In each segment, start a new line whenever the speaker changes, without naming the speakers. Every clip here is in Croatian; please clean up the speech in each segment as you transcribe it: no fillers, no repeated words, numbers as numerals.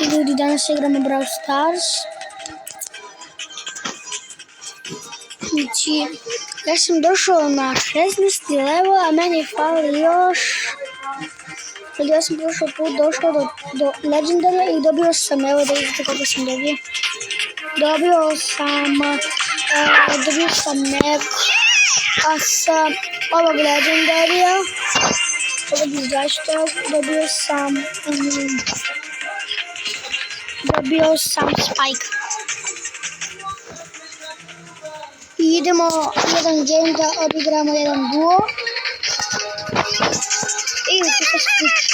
Ljudi, danas igramo Brawl Stars. Znači, ja sam došao na 16. level, a meni fali još... Ja sam prošao put došao do Legendarya i dobio sam, evo da vidite kako sam dobio. Dobio sam Meg, a sa ovog Legendarya, ovog izdaštva, dobio sam Spike. I idemo jedan game da odigramo jedan duo. I tu se skući.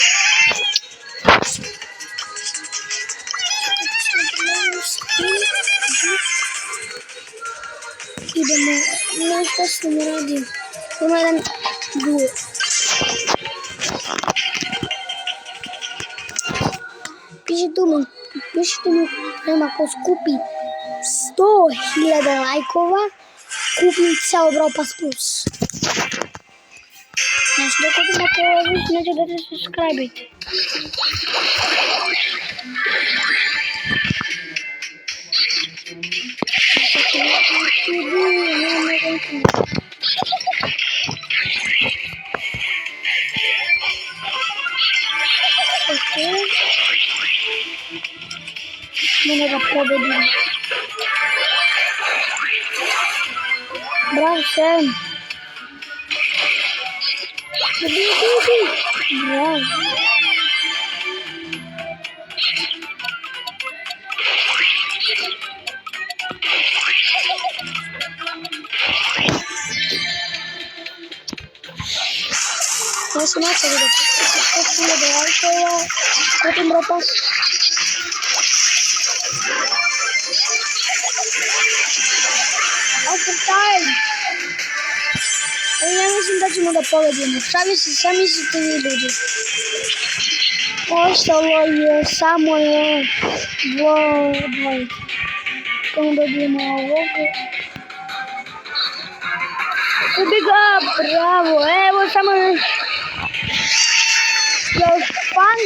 Idemo, no što se ne radi. Ima jedan duo. Pišite mi prema ko skupi 100.000 lajkova, kupim ceo Brawl Pass Plus. Znači, dok odemo po neće da se subscribe-ite. Mene da pobedim. Bravo, Sam. Bravo. Ja sam nastavio da pokušam da lajkova, potom Brawl Pass. Time. Ja mislim da ćemo da pobedimo. Šta mislite vi, ljudi? Ostalo je samo dvojice. Samo dobijemo ovog. Ubi ga, bravo, evo samo još fan.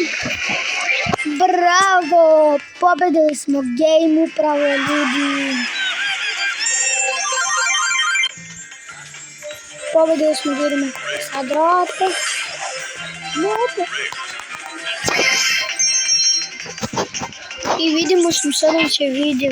Bravo, pobedili smo game upravo, ljudi. Pobedili smo, vidimo sad rata. I vidimo se u sljedećem videu.